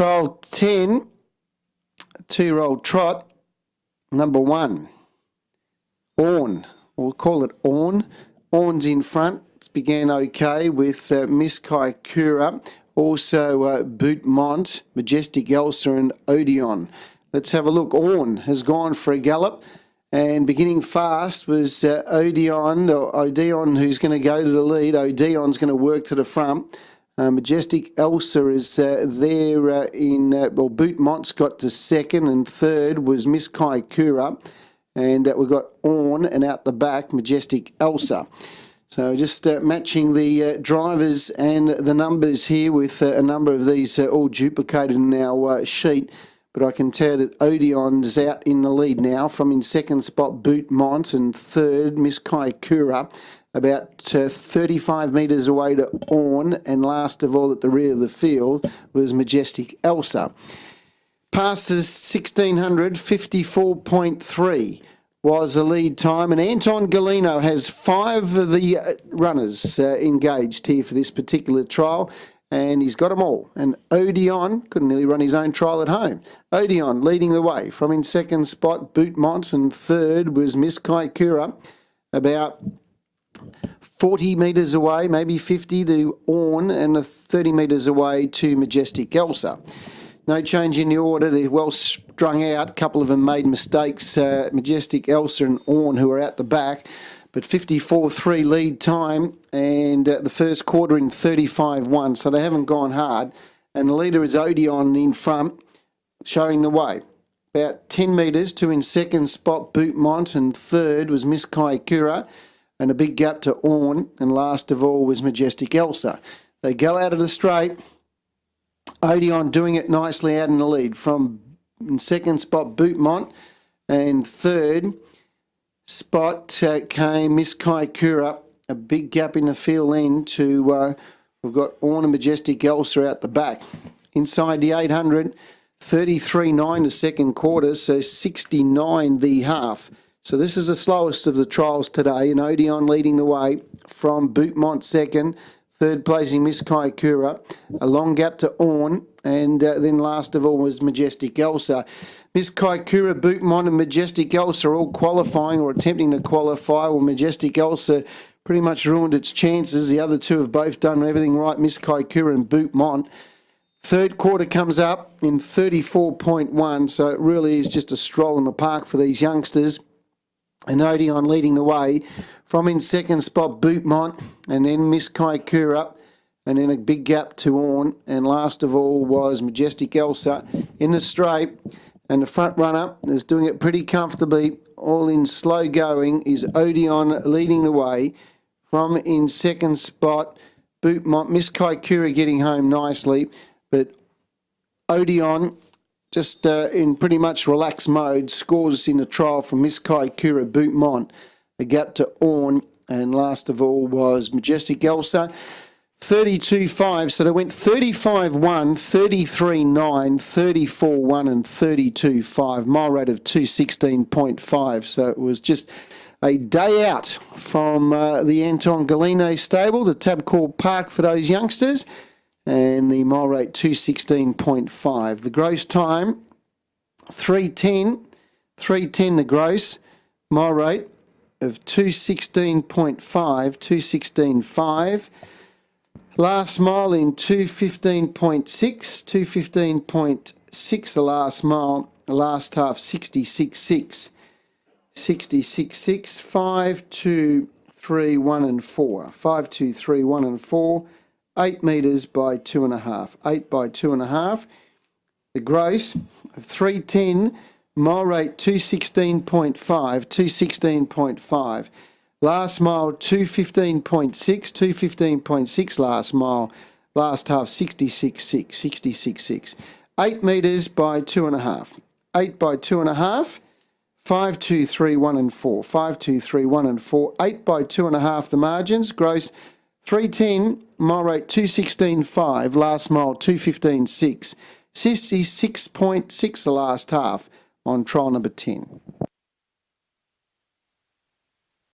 Trial 10, 2-year-old trot, number 1, Orn. We'll call it Orn. Orn's in front. It's began okay with Miss Kaikura, also Bootmont, Majestic Elsa and Odeon. Let's have a look. Orn has gone for a gallop, and beginning fast was Odeon, who's going to go to the lead. Odeon's going to work to the front. Majestic Elsa is there Bootmont's got to second, and third was Miss Kaikura. And we've got Orn, and out the back, Majestic Elsa. So just matching the drivers and the numbers here with a number of these all duplicated in our sheet. But I can tell that Odeon's out in the lead now. From in second spot, Bootmont, and third, Miss Kaikura. About 35 metres away to Orn, and last of all at the rear of the field was Majestic Elsa. Past the 1600, 54.3 was the lead time, and Anton Galino has 5 of the runners engaged here for this particular trial, and he's got them all. And Odeon couldn't nearly run his own trial at home. Odeon leading the way. From in second spot, Bootmont, and third was Miss Kaikura. About 40 metres away, maybe 50 to Orn, and 30 metres away to Majestic Elsa. No change in the order. They're well strung out. A couple of them made mistakes. Majestic Elsa and Orn, who are out the back. But 54.3 lead time, and the first quarter in 35.1. So they haven't gone hard. And the leader is Odeon in front, showing the way. About 10 metres to in second spot, Bootmont, and third was Miss Kaikura. And a big gap to Orn, and last of all was Majestic Elsa. They go out of the straight. Odeon doing it nicely out in the lead. From in second spot, Bootmont, and third spot came Miss Kaikura. A big gap in the field end to, we've got Orn and Majestic Elsa out the back. Inside the 800, 33.9 the second quarter, so 69 the half. So this is the slowest of the trials today, and Odeon leading the way from Bootmont second, third placing Miss Kaikura, a long gap to Orn, and then last of all was Majestic Elsa. Miss Kaikura, Bootmont and Majestic Elsa are all qualifying or attempting to qualify. Well, Majestic Elsa pretty much ruined its chances. The other two have both done everything right, Miss Kaikura and Bootmont. Third quarter comes up in 34.1, so it really is just a stroll in the park for these youngsters. And Odeon leading the way. From in second spot, Bootmont, and then Miss Kaikura, and then a big gap to Orn, and last of all was Majestic Elsa in the straight. And the front runner is doing it pretty comfortably, all in slow going, is Odeon leading the way. From in second spot, Bootmont, Miss Kaikura getting home nicely, but Odeon just in pretty much relaxed mode, scores in the trial from Miss Kaikura, Bootmont, a gap to Orn, and last of all was Majestic Elsa. 32.5, so they went 35.1, 33.9, 34.1 and 32.5, mile rate of 216.5. So it was just a day out from the Anton Galino stable to Tabcorp Park for those youngsters. And the mile rate 216.5. The gross time 310 the gross, mile rate of 216.5, 216.5. Last mile in 215.6, 215.6 the last mile, the last half 66.6, 66.6, 5, 2, 3, 1 and 4, 5, 2, 3, 1 and 4. 8 metres by 2.5, 8 by 2.5. The gross of 310, mile rate 216.5, 216.5. Last mile 215.6, 215.6 last mile. Last half 66.6, 66.6. 8 metres by 2.5, 8 by 2.5. 5, 2, 3, 1 and 4, 5, 2, 3, 1 and 4. 8 by 2.5 the margins. Gross 310, mile rate 216.5, last mile 215.6, 66.6 the last half on trial number 10.